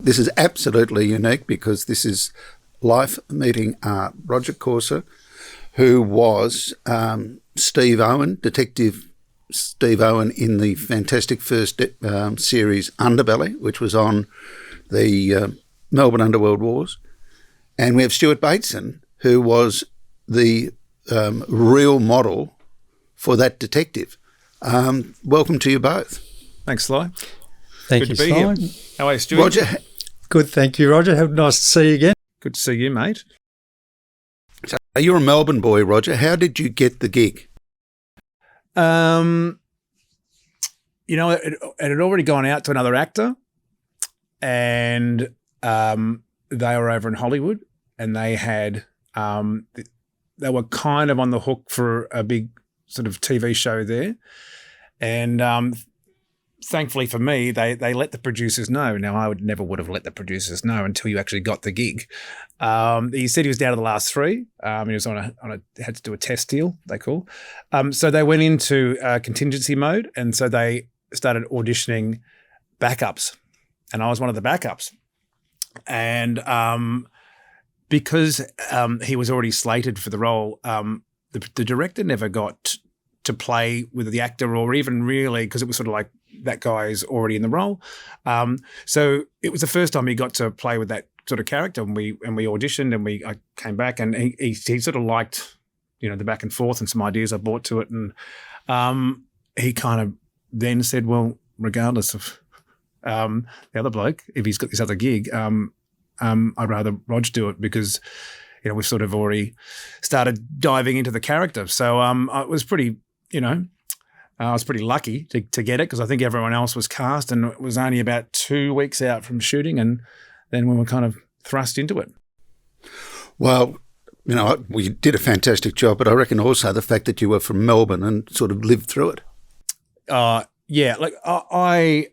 this is absolutely unique because this is life meeting art. Roger Corser, who was Steve Owen, Detective Steve Owen in the fantastic first series Underbelly, which was on the Melbourne Underworld Wars. And we have Stuart Bateson, who was the real model for that detective. Welcome to you both. Thanks, Sly. Thank Good you, to be Sly. here. How are you, Stuart? Roger. Good, thank you, Roger. Nice to see you again. Good to see you, mate. So you're a Melbourne boy, Roger. How did you get the gig? It had already gone out to another actor, and they were over in Hollywood, and they had they were kind of on the hook for a big sort of TV show there, and thankfully for me, they let the producers know. Now, I would have let the producers know until you actually got the gig. He said he was down to the last three. He was had to do a test deal, they call. So they went into contingency mode, and so they started auditioning backups, and I was one of the backups. And because he was already slated for the role, the director never got to play with the actor, or even really, because it was sort of like that guy is already in the role. So it was the first time he got to play with that sort of character, and we auditioned, and I came back, and he sort of liked, the back and forth and some ideas I brought to it, and he kind of then said, well, regardless of the other bloke, if he's got this other gig, I'd rather Rog do it because we've sort of already started diving into the character. So I was pretty, I was pretty lucky to get it, because I think everyone else was cast, and it was only about 2 weeks out from shooting, and then we were kind of thrust into it. Well, we did a fantastic job, but I reckon also the fact that you were from Melbourne and sort of lived through it. Yeah, like I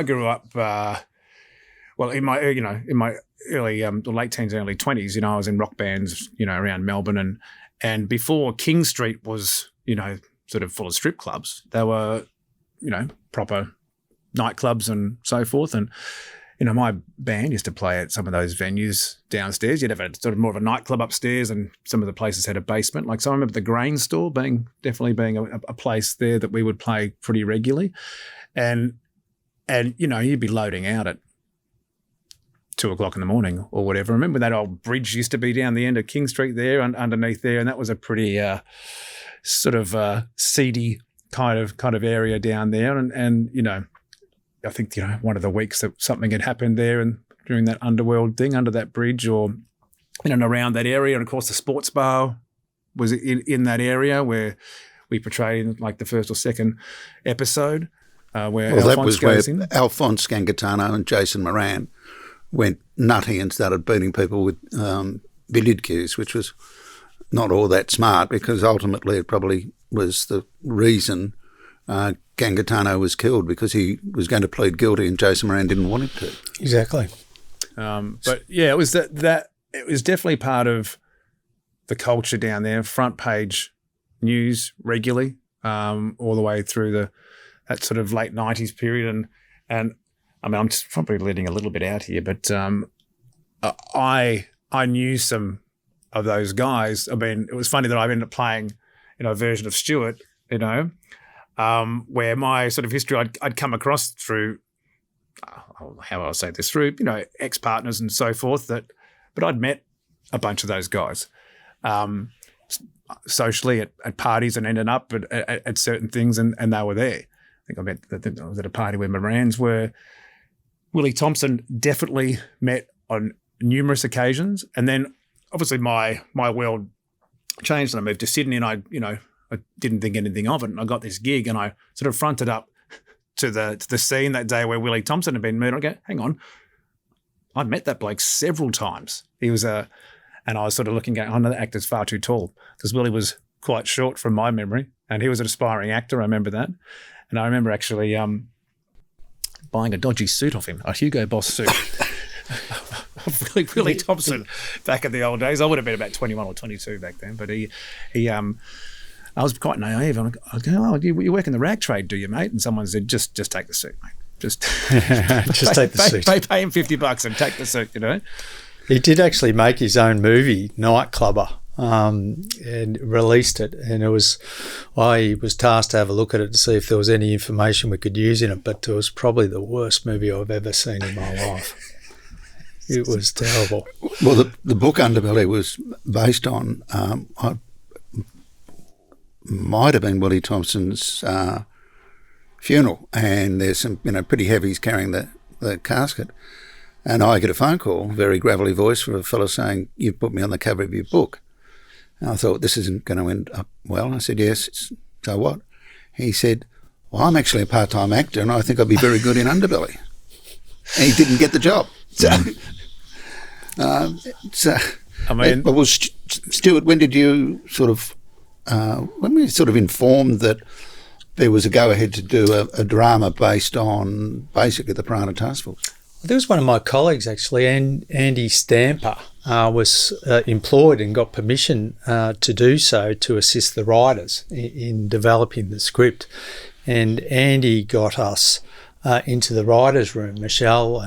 grew up, in my early, late teens, early 20s, I was in rock bands, around Melbourne, and before King Street was, sort of full of strip clubs, there were, proper nightclubs and so forth. And, my band used to play at some of those venues downstairs. You'd have a sort of more of a nightclub upstairs, and some of the places had a basement. Like, so I remember the Grain Store being a place there that we would play pretty regularly. And you'd be loading out at 2:00 in the morning or whatever. I remember that old bridge used to be down the end of King Street there, underneath there, and that was a pretty sort of seedy kind of area down there. And I think one of the weeks that something had happened there, and during that underworld thing under that bridge, or and around that area, and of course the sports bar was in that area where we portrayed in like the first or second episode, where Alphonse goes in. Alphonse Gangitano and Jason Moran went nutty and started beating people with billiard cues, which was not all that smart, because ultimately it probably was the reason Gangitano was killed, because he was going to plead guilty and Jason Moran didn't want him to. Exactly. But yeah, it was that it was definitely part of the culture down there. Front page news regularly, all the way through that sort of late 90s period, and I mean, I'm just probably letting a little bit out here, but I knew some of those guys. I mean, it was funny that I ended up playing, a version of Stuart, where my sort of history I'd come across through, how will I say this, through, ex-partners and so forth, but I'd met a bunch of those guys socially at parties, and ended up at certain things, and they were there. I think I was at a party where Morans were. Willie Thompson definitely met on numerous occasions, and then obviously my world changed, and I moved to Sydney, and I didn't think anything of it, and I got this gig, and I sort of fronted up to the scene that day where Willie Thompson had been murdered. I go, hang on, I'd met that bloke several times. He was and I was sort of looking at, I know the actor's far too tall, because Willie was quite short from my memory, and he was an aspiring actor. I remember that, and I remember actually buying a dodgy suit off him, a Hugo Boss suit. Willie Thompson back in the old days. I would have been about 21 or 22 back then, but he I was quite naive. I go, oh, you work in the rag trade, do you, mate? And someone said, just take the suit, mate. Just Just take the suit. Pay him $50 and take the suit. You know. He did actually make his own movie, Nightclubber, and released it. And I was tasked to have a look at it to see if there was any information we could use in it. But it was probably the worst movie I've ever seen in my life. It was terrible. Well, the book Underbelly was based on, might have been Willie Thompson's funeral, and there's some pretty heavies carrying the casket. And I get a phone call, very gravelly voice, from a fellow saying, "You've put me on the cover of your book." And I thought, this isn't going to end up well. I said, "Yes, so what?" He said, "Well, I'm actually a part-time actor and I think I'd be very good in Underbelly." And he didn't get the job. So, I mean, well, Stuart, when did you when were you sort of informed that there was a go-ahead to do a drama based on basically the Piranha Task Force? There was one of my colleagues, actually, Andy Stamper, was employed and got permission to do so to assist the writers in developing the script. And Andy got us into the writers' room. Michelle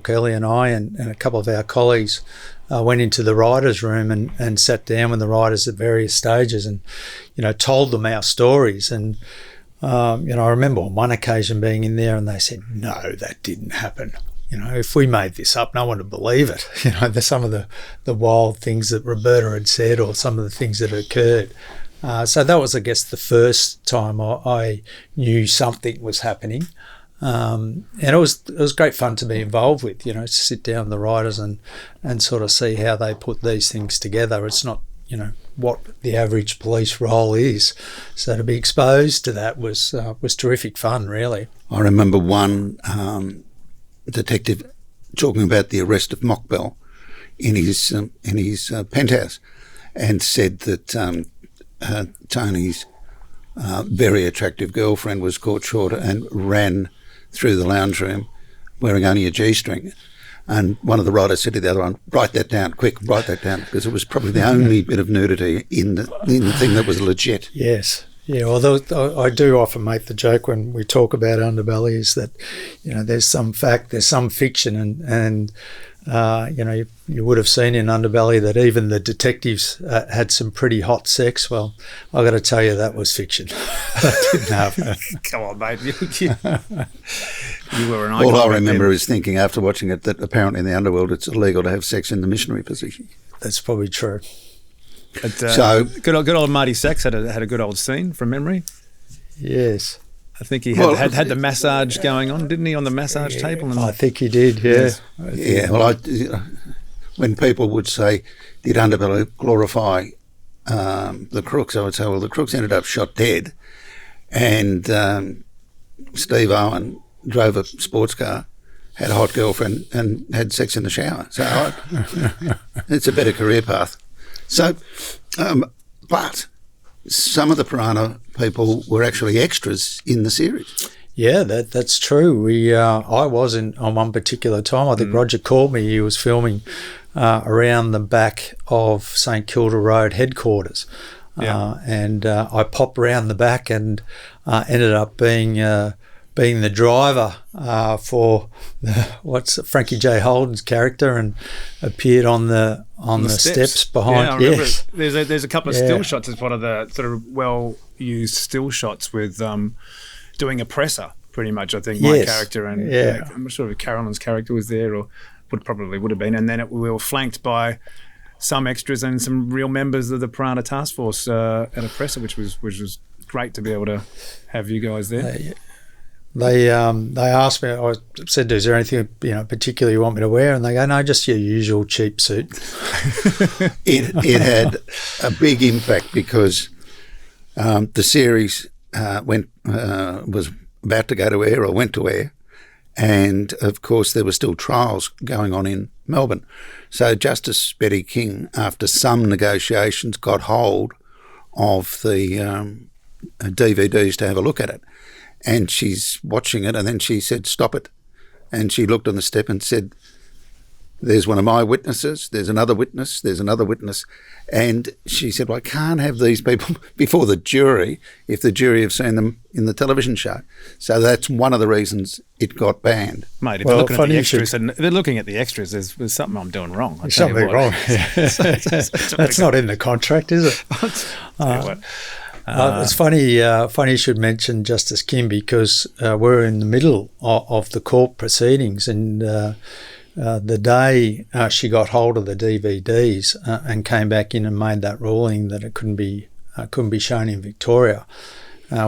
Kelly and I, and a couple of our colleagues went into the writers' room and sat down with the writers at various stages and, told them our stories. And I remember on one occasion being in there and they said, "No, that didn't happen. If we made this up, no one would believe it." There's some of the wild things that Roberta had said or some of the things that occurred. So that was, I guess, the first time I knew something was happening. And it was great fun to be involved with, to sit down with the writers and sort of see how they put these things together. It's not, what the average police role is. So to be exposed to that was terrific fun, really. I remember one detective talking about the arrest of Mockbell in his penthouse, and said that Tony's very attractive girlfriend was caught short and ran through the lounge room wearing only a G-string. And one of the writers said to the other one, "Write that down, quick, write that down," because it was probably the only bit of nudity in the thing that was legit. Yes. Yeah, although I do often make the joke when we talk about Underbelly is that, there's some fact, there's some fiction, and you would have seen in Underbelly that even the detectives had some pretty hot sex. Well, I got to tell you, that was fiction. That didn't happen. Come on, mate. You were an icon. All I remember is thinking after watching it that apparently in the underworld it's illegal to have sex in the missionary position. That's probably true. But, so good old Marty Sachs had a good old scene from memory. Yes. I think he had the massage going on, didn't he, on the massage table? And I think he did, yeah. Yes. Well, when people would say, did Underbelly glorify the crooks, I would say, well, the crooks ended up shot dead, and Steve Owen drove a sports car, had a hot girlfriend, and had sex in the shower. So it's a better career path. So, but some of the Piranha people were actually extras in the series. Yeah, that's true. I was on one particular time. I think Roger called me. He was filming around the back of St Kilda Road headquarters. Yeah. And I popped round the back and ended up being the driver for Frankie J. Holden's character, and appeared on the steps behind. Yeah, I yes, there's a couple of still shots as one of the sort of well used still shots with doing a presser. Pretty much, I think my character and I'm not sure if Carolyn's character was there or would have been, and then we were flanked by some extras and some real members of the Piranha Task Force at a presser, which was great to be able to have you guys there. They asked me. I said, "Is there anything particular you want me to wear?" And they go, "No, just your usual cheap suit." It had a big impact because the series was about to go to air or went to air, and of course there were still trials going on in Melbourne. So Justice Betty King, after some negotiations, got hold of the DVDs to have a look at it. And she's watching it, and then she said, "Stop it." And she looked on the step and said, there's one of my witnesses, there's another witness, there's another witness. And she said, well, I can't have these people before the jury if the jury have seen them in the television show. So that's one of the reasons it got banned. Mate, if they're looking at the extras, and they're looking at the extras, there's something I'm doing wrong. There's something wrong. That's not in the contract, is it? It's funny you should mention Justice Kim, because we're in the middle of the court proceedings, and the day she got hold of the DVDs and came back in and made that ruling that it couldn't be shown in Victoria,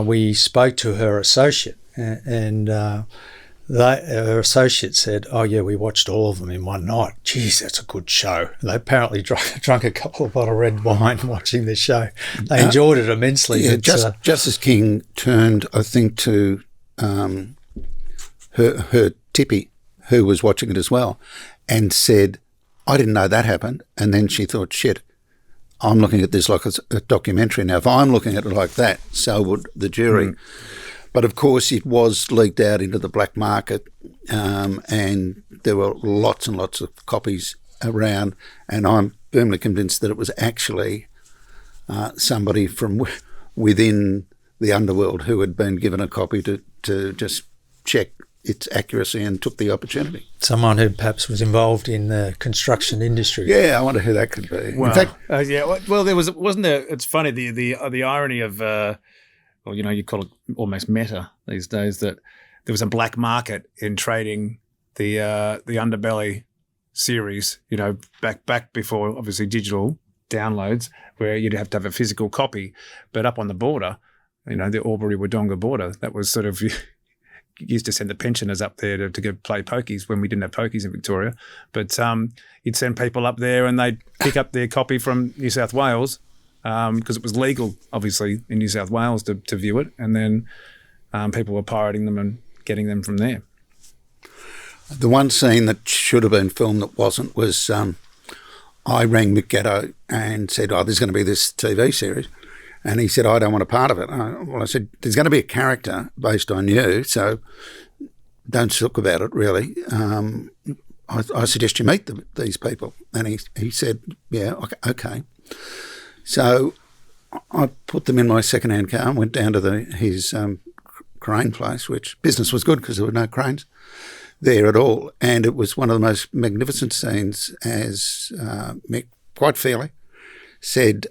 we spoke to her associate, and her associate said, "Oh yeah, we watched all of them in one night. Geez, that's a good show." They apparently drunk a couple of bottles of red wine watching the show. They enjoyed it immensely. Yeah, Justice King turned, I think, to her tippy, who was watching it as well, and said, "I didn't know that happened." And then she thought, "Shit, I'm looking at this like a documentary now. If I'm looking at it like that, so would the jury." Mm. But of course, it was leaked out into the black market, and there were lots and lots of copies around. And I'm firmly convinced that it was actually somebody from within the underworld who had been given a copy to just check its accuracy and took the opportunity. Someone who perhaps was involved in the construction industry. Yeah, I wonder who that could be. Well, in fact, well, wasn't there? It's funny the irony of. Well, you call it almost meta these days, that there was a black market in trading the Underbelly series, back before obviously digital downloads, where you'd have to have a physical copy. But up on the border, the Albury-Wodonga border, that was sort of used to send the pensioners up there to go play pokies when we didn't have pokies in Victoria. But you'd send people up there and they'd pick up their copy from New South Wales, because it was legal, obviously, in New South Wales to view it, and then people were pirating them and getting them from there. The one scene that should have been filmed that wasn't was I rang McGuire and said, there's going to be this TV series. And he said, I don't want a part of it. I said, there's going to be a character based on you, so don't talk about it, really. I suggest you meet these people. And he said, yeah, okay. So I put them in my second-hand car and went down to his crane place, which business was good because there were no cranes there at all. And it was one of the most magnificent scenes, as Mick quite fairly said,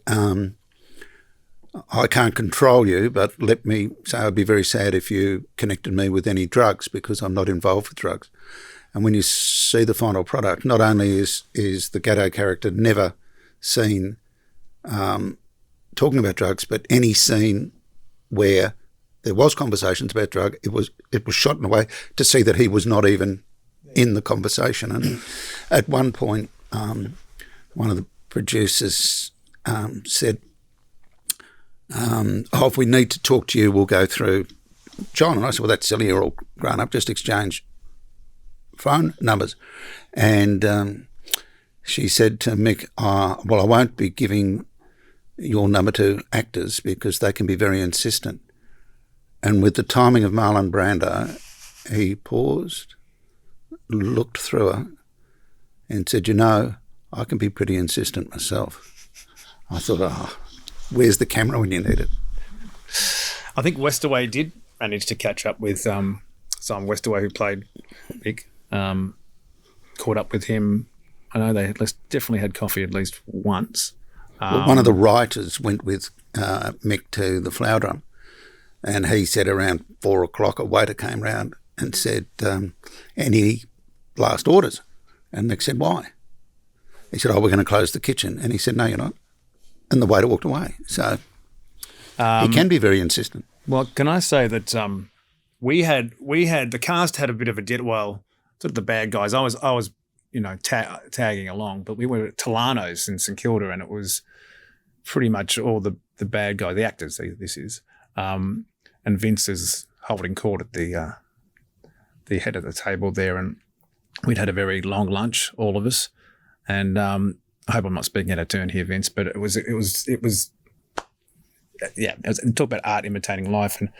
I can't control you, but let me say I'd be very sad if you connected me with any drugs, because I'm not involved with drugs. And when you see the final product, not only is the Gatto character never seen talking about drugs, but any scene where there was conversations about drug, it was shot in a way to see that he was not even in the conversation. And at one point, one of the producers said, if we need to talk to you, we'll go through John. And I said, well, that's silly, you're all grown up, just exchange phone numbers. And she said to Mick, well, I won't be giving your number to actors because they can be very insistent. And with the timing of Marlon Brando, he paused, looked through her and said, I can be pretty insistent myself. I thought, where's the camera when you need it? I think Westaway did manage to catch up with Simon Westaway, who played Mick, caught up with him. I know they definitely had coffee at least once. Well, one of the writers went with Mick to the Flower Drum, and he said around 4 o'clock a waiter came round and said, any last orders? And Mick said, why? He said, we're going to close the kitchen. And he said, no, you're not. And the waiter walked away. So he can be very insistent. Well, can I say that we had the cast had a bit of a sort of the bad guys. I was tagging along, but we were at Tolano's in St Kilda, and it was pretty much all the bad guy, the actors. This is, and Vince is holding court at the head of the table there, and we'd had a very long lunch, all of us, and I hope I'm not speaking out of turn here, Vince, but it was talk about art imitating life, and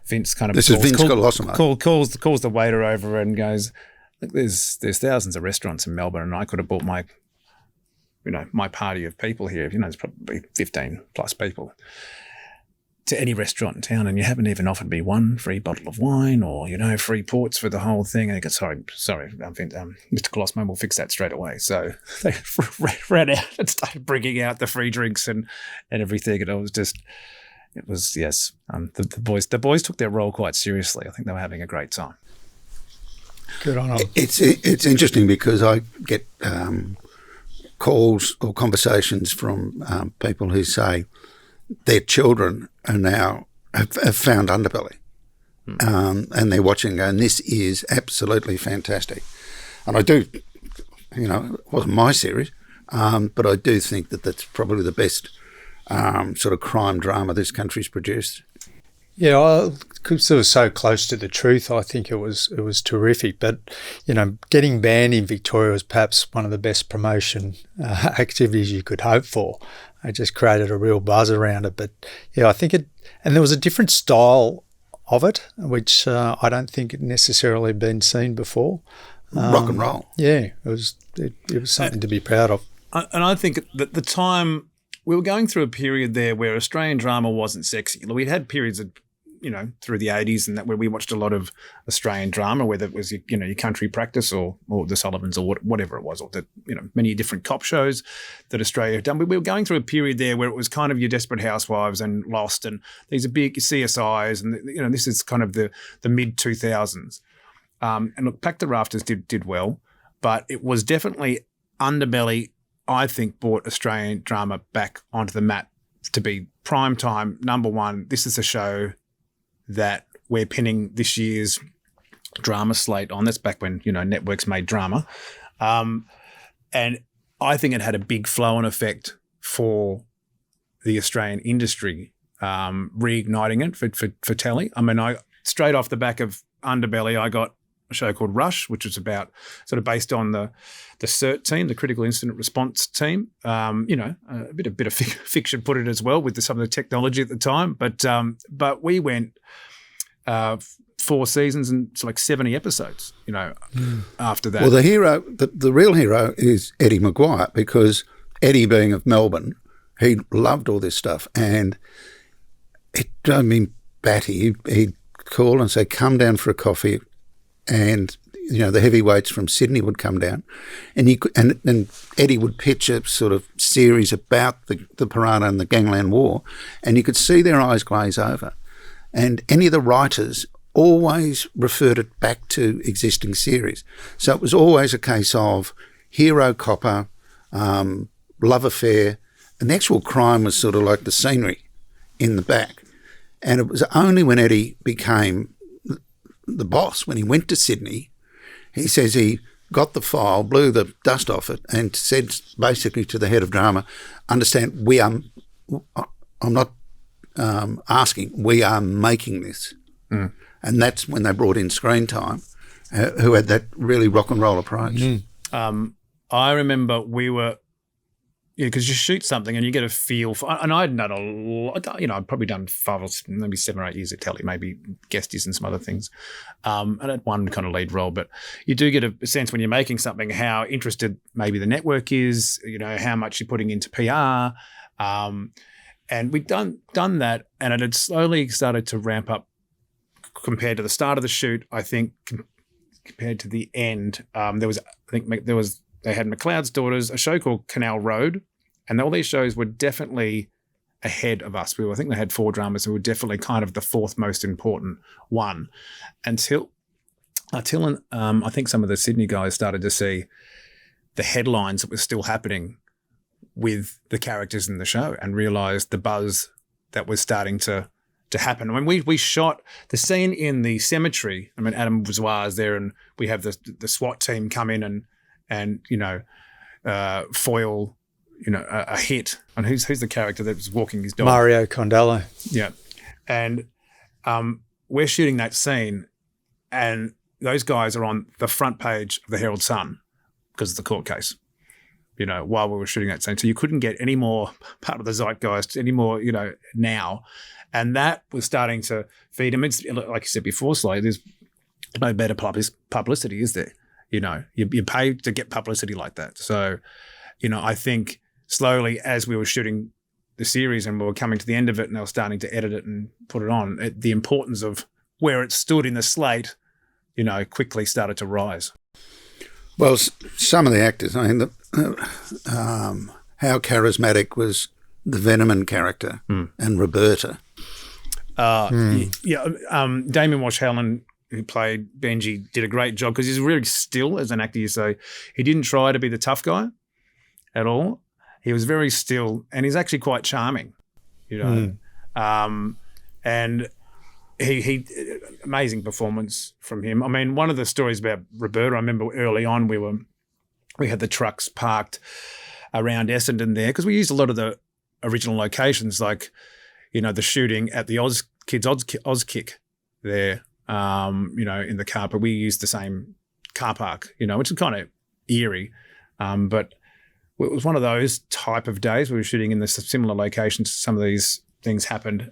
Vince kind of Vince Colosimo. calls the waiter over and goes, Look, there's thousands of restaurants in Melbourne, and I could have bought my party of people here. There's probably 15 plus people to any restaurant in town, and you haven't even offered me one free bottle of wine or free ports for the whole thing. And I go, sorry, Mr. Colosmo will fix that straight away. So they ran out and started bringing out the free drinks and everything, and the boys took their role quite seriously. I think they were having a great time. Good on them. It's interesting because I get calls or conversations from people who say their children are now have found Underbelly, and they're watching and this is absolutely fantastic. And I do, it wasn't my series, but I do think that that's probably the best sort of crime drama this country's produced. Yeah, because it was so close to the truth, I think it was terrific. But, getting banned in Victoria was perhaps one of the best promotion activities you could hope for. It just created a real buzz around it. But, yeah, I think and there was a different style of it, which I don't think had necessarily been seen before. Rock and roll. Yeah, it was something to be proud of. And I think that the time we were going through a period there where Australian drama wasn't sexy. We'd had periods of, through the 80s and that where we watched a lot of Australian drama, whether it was, your Country Practice or the Sullivans or whatever it was, or the, many different cop shows that Australia had done. We were going through a period there where it was kind of your Desperate Housewives and Lost and these are big CSIs and, this is kind of the mid-2000s. And look, Pack the Rafters did well, but it was definitely Underbelly, I think, brought Australian drama back onto the map to be prime time, number one. This is a show that we're pinning this year's drama slate on. That's back when, networks made drama. And I think it had a big flow-on effect for the Australian industry, reigniting it for telly. I mean, straight off the back of Underbelly, I got a show called Rush, which was about sort of based on the CERT team, the Critical Incident Response Team. A bit of fiction put it as well with some of the technology at the time. But we went 4 seasons and it's like 70 episodes, after that. Well, the hero, the real hero is Eddie McGuire, because Eddie, being of Melbourne, he loved all this stuff, and it drove me batty. He'd call and say, come down for a coffee, and the heavyweights from Sydney would come down, and Eddie would pitch a sort of series about the Piranha and the Gangland War, and you could see their eyes glaze over. And any of the writers always referred it back to existing series. So it was always a case of hero copper, love affair, and the actual crime was sort of like the scenery in the back. And it was only when Eddie became the boss, when he went to Sydney, he says he got the file, blew the dust off it, and said basically to the head of drama, understand, I'm not asking, we are making this. Mm. And that's when they brought in Screen Time, who had that really rock and roll approach. Mm. I remember we were, because you shoot something and you get a feel for, and I'd done a lot, I'd probably done 5 or maybe 7 or 8 years at telly, maybe guesties and some other things. And I had one kind of lead role, but you do get a sense when you're making something how interested maybe the network is, how much you're putting into PR. And we'd done that, and it had slowly started to ramp up compared to the start of the shoot. I think compared to the end, they had McLeod's Daughters, a show called Canal Road, and all these shows were definitely ahead of us. I think they had 4 dramas who were definitely kind of the 4th most important one until I think some of the Sydney guys started to see the headlines that were still happening with the characters in the show and realised the buzz that was starting to happen. When we shot the scene in the cemetery, Adam Bourgeois there, and we have the SWAT team come in and foil, a hit. And who's the character that was walking his dog? Mario Condello. Yeah. And we're shooting that scene, and those guys are on the front page of the Herald Sun because of the court case, while we were shooting that scene. So you couldn't get any more part of the zeitgeist, any more, now. And that was starting to feed him. It's, like you said before, Sly, there's no better publicity, is there? You know, you pay to get publicity like that. So, you know, I think slowly as we were shooting the series and we were coming to the end of it and they were starting to edit it and put it on, the importance of where it stood in the slate, you know, quickly started to rise. Well, some of the actors, I mean, how charismatic was the Veneman character and Roberta? Damien Walsh-Helen, who played Benji, did a great job because he's really still as an actor. So he didn't try to be the tough guy at all. He was very still, and he's actually quite charming, you know. And he amazing performance from him. I mean, one of the stories about Roberta, I remember early on we had the trucks parked around Essendon there because we used a lot of the original locations, like, you know, the shooting at the Oz Kick there, you know, in the car, but we used the same car park, you know, which is kind of eerie. But it was one of those type of days we were shooting in the similar locations. Some of these things happened.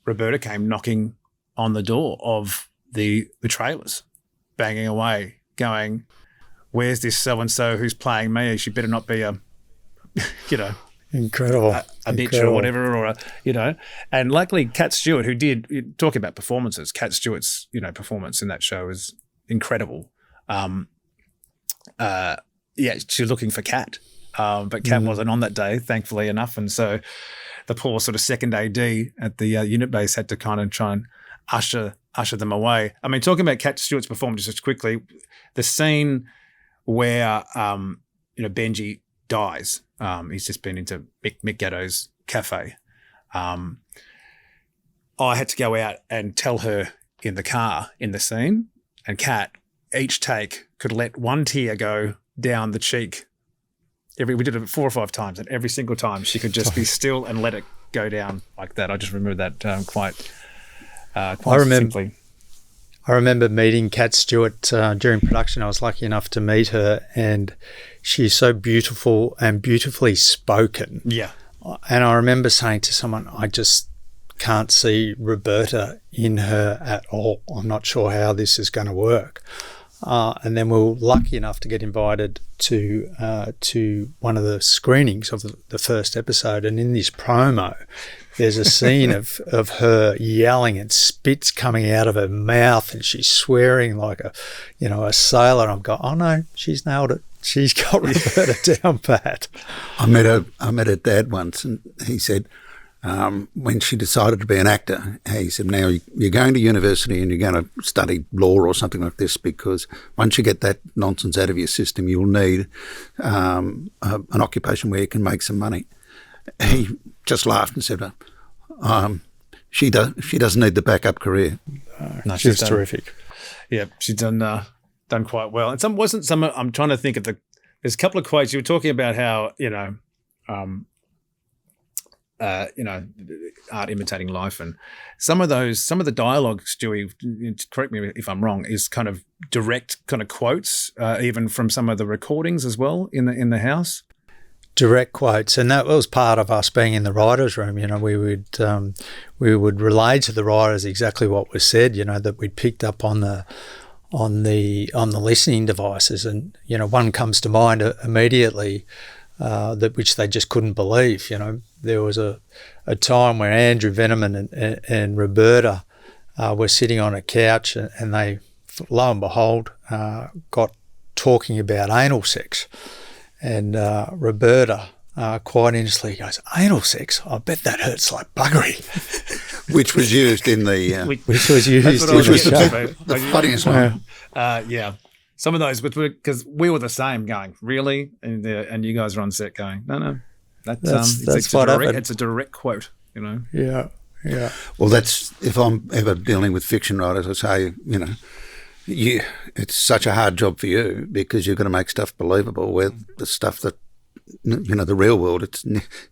Roberta came knocking on the door of the trailers, banging away, going, "Where's this so-and-so who's playing me? She better not be a, you know, incredible, a bitch or whatever, or a, you know." And luckily, Cat Stewart, who did talk about performances, Cat Stewart's, you know, performance in that show was incredible. She was looking for Cat, but Cat wasn't on that day, thankfully enough, and so the poor sort of second AD at the unit base had to kind of try and usher them away. I mean, talking about Cat Stewart's performance just quickly, the scene where you know, Benji dies. He's just been into Mick Gatto's cafe. I had to go out and tell her in the car in the scene, and Cat, each take, could let one tear go down the cheek. We did it 4 or 5 times, and every single time she could just be still and let it go down like that. I just remember that quite simply. I remember meeting Cat Stewart during production. I was lucky enough to meet her, and she's so beautiful and beautifully spoken. Yeah. And I remember saying to someone, I just can't see Roberta in her at all. I'm not sure how this is going to work. And then we were lucky enough to get invited to one of the screenings of the first episode. And in this promo, there's a scene of her yelling and spits coming out of her mouth, and she's swearing like a sailor. I'm going, oh no, she's nailed it. She's got Roberta down pat. I met her dad once, and he said, when she decided to be an actor, he said, now you're going to university and you're going to study law or something like this, because once you get that nonsense out of your system, you'll need an occupation where you can make some money. He just laughed and said, she doesn't need the backup career. No, she's terrific. Yeah, she's done quite well. And I'm trying to think of there's a couple of quotes. You were talking about how, art imitating life, and some of the dialogue, Stewie, correct me if I'm wrong, is kind of direct kind of quotes, even from some of the recordings as well in the house. Direct quotes, and that was part of us being in the writers' room. You know, we would relay to the writers exactly what was said. You know, that we'd picked up on the listening devices, and you know, one comes to mind immediately. Which they just couldn't believe. You know, there was a time where Andrew Veneman and Roberta were sitting on a couch, and they, lo and behold, got talking about anal sex. And Roberta quite innocently goes, "Anal sex? I bet that hurts like buggery." Which was used in the... which was used in the funniest one. Yeah. Some of those, because we were the same, going, really? And you guys were on set going, no, that's what happened. It's a direct quote, you know? Yeah. Well, that's, if I'm ever dealing with fiction writers, I say, it's such a hard job for you because you've got to make stuff believable, where the stuff that, the real world, it's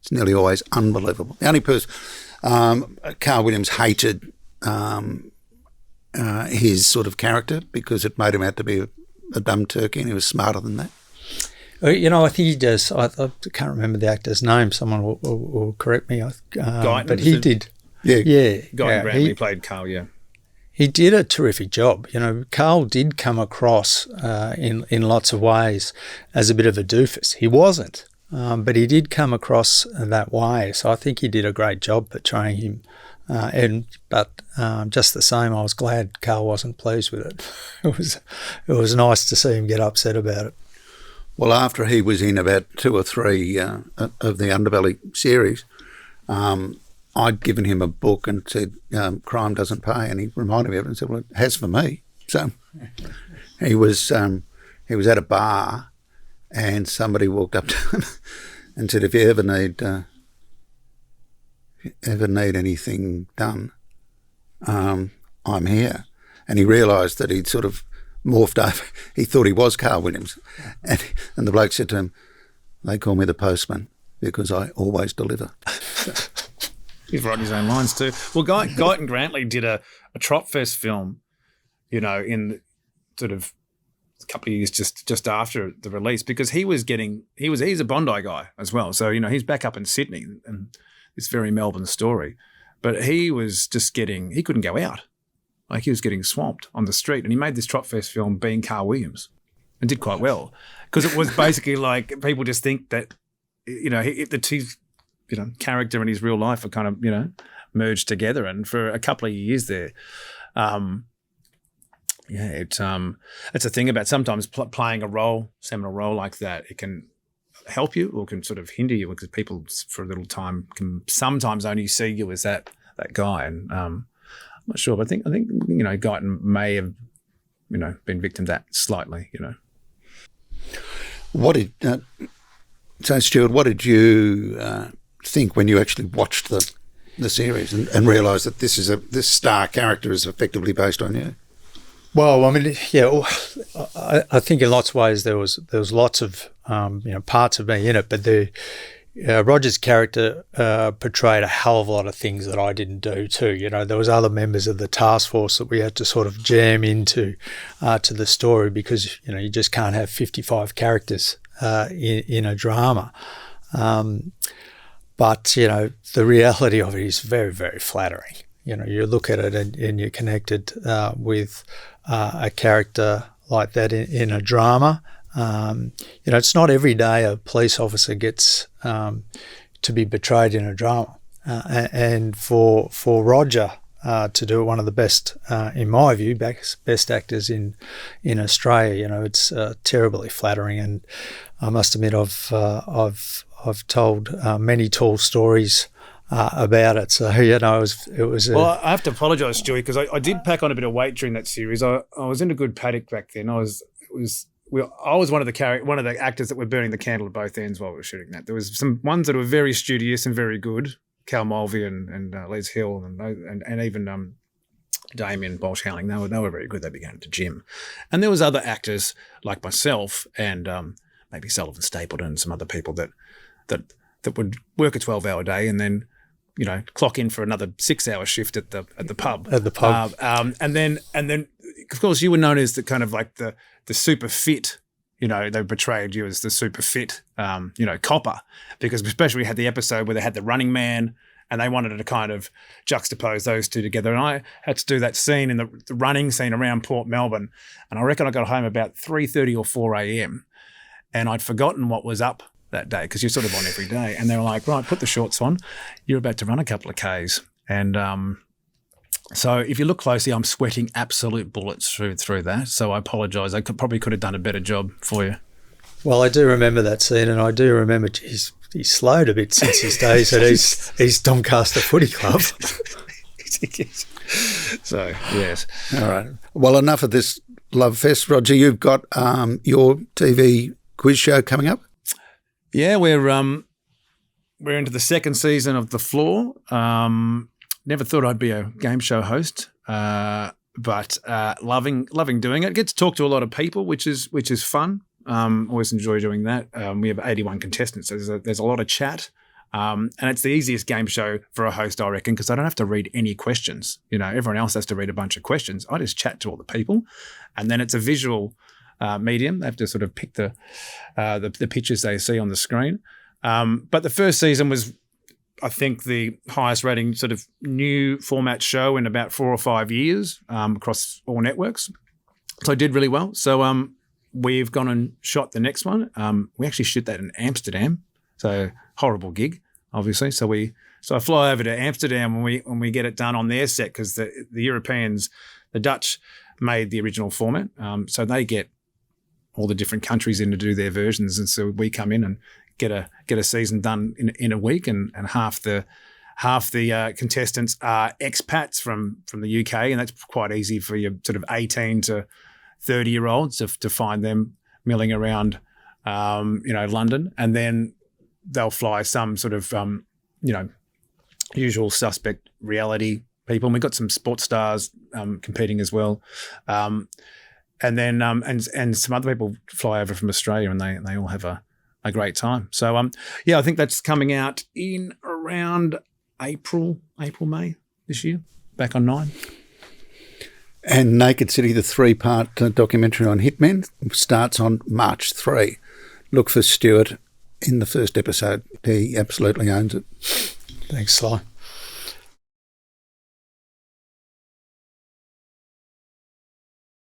nearly always unbelievable. The only person, Carl Williams hated his sort of character because it made him out to be a dumb turkey, and he was smarter than that. I think he does. I can't remember the actor's name. Someone will correct me. But he did. Yeah. Guy Graham, he played Carl, yeah. He did a terrific job. You know, Carl did come across in lots of ways as a bit of a doofus. He wasn't, but he did come across that way. So I think he did a great job portraying him. But just the same, I was glad Carl wasn't pleased with it. It was nice to see him get upset about it. Well, after he was in about 2 or 3 of the Underbelly series, I'd given him a book and said, crime doesn't pay, and he reminded me of it and said, well, it has for me. So he was at a bar and somebody walked up to him and said, if you ever need anything done, I'm here. And he realised that he'd sort of morphed over. He thought he was Carl Williams. And the bloke said to him, they call me the postman because I always deliver. He's writing his own lines too. Well, Guyton Grantley did a Trot Fest film, you know, in sort of a couple of years just after the release, because he's a Bondi guy as well. So, you know, he's back up in Sydney and this very Melbourne story. But he couldn't go out. Like, he was getting swamped on the street, and he made this Trot Fest film being Carl Williams and did quite well, because it was basically like people just think that, you know, the two, you know, character and his real life are kind of, you know, merged together. And for a couple of years there, it's a thing about sometimes playing a role, seminal role like that. It can help you or can sort of hinder you, because people for a little time can sometimes only see you as that guy. And I'm not sure, but I think you know, Guyton may have, you know, been victim to that slightly, you know. So Stuart, what did you think when you actually watched the series and realised that this star character is effectively based on you? Well, I mean, yeah, I think in lots of ways there was lots of you know, parts of me in it, but Roger's character portrayed a hell of a lot of things that I didn't do too. You know, there was other members of the task force that we had to sort of jam into to the story, because, you know, you just can't have 55 characters in a drama. But, you know, the reality of it is very, very flattering. You know, you look at it and you're connected with a character like that in a drama. You know, it's not every day a police officer gets to be portrayed in a drama. And for Roger to do it, one of the best, in my view, best actors in Australia, you know, it's terribly flattering. And I must admit, I've told many tall stories about it. So, you know, it was. Well, I have to apologise, Stewie, because I did pack on a bit of weight during that series. I was in a good paddock back then. I was one of the actors that were burning the candle at both ends while we were shooting that. There was some ones that were very studious and very good, Cal Mulvey and Les Hill and even Damien Bolsh-Howling. They were very good. They began at the gym. And there was other actors like myself and maybe Sullivan Stapleton and some other people that would work a 12-hour day and then, you know, clock in for another 6-hour shift at the pub. At the pub. And then, of course, you were known as the kind of like the super fit, you know, they portrayed you as the super fit, you know, copper, because especially we had the episode where they had the running man and they wanted to kind of juxtapose those two together. And I had to do that scene in the running scene around Port Melbourne. And I reckon I got home about 3:30 or 4 a.m. and I'd forgotten what was up that day, because you're sort of on every day. And they were like, right, put the shorts on. You're about to run a couple of Ks. And so if you look closely, I'm sweating absolute bullets through that. So I apologise. I probably could have done a better job for you. Well, I do remember that scene, and I do remember, geez, he's slowed a bit since his days at East Doncaster Footy Club. So, yes. All right. Well, enough of this love fest. Roger, you've got your TV quiz show coming up? Yeah, we're into the second season of The Floor. Never thought I'd be a game show host, but loving doing it. Get to talk to a lot of people, which is fun. Always enjoy doing that. We have 81 contestants, so there's a lot of chat. And it's the easiest game show for a host, I reckon, because I don't have to read any questions. You know, everyone else has to read a bunch of questions. I just chat to all the people, and then it's a visual medium. They have to sort of pick the pictures they see on the screen. But the first season was I think, the highest rating sort of new format show in about 4 or 5 years across all networks. So it did really well. So we've gone and shot the next one. We actually shoot that in Amsterdam. So horrible gig, obviously. So I fly over to Amsterdam when we get it done on their set, because the Europeans, the Dutch, made the original format. So they get all the different countries in to do their versions, and so we come in and get a season done in a week, and half the contestants are expats from the UK, and that's quite easy for your sort of 18 to 30-year-olds to find them milling around, London, and then they'll fly some sort of usual suspect reality people. And we've got some sports stars competing as well. And then and some other people fly over from Australia, and they all have a great time. So I think that's coming out in around April, May this year, back on 9. And Naked City, the 3-part documentary on hitmen, starts on March 3. Look for Stuart in the first episode. He absolutely owns it. Thanks, Sly.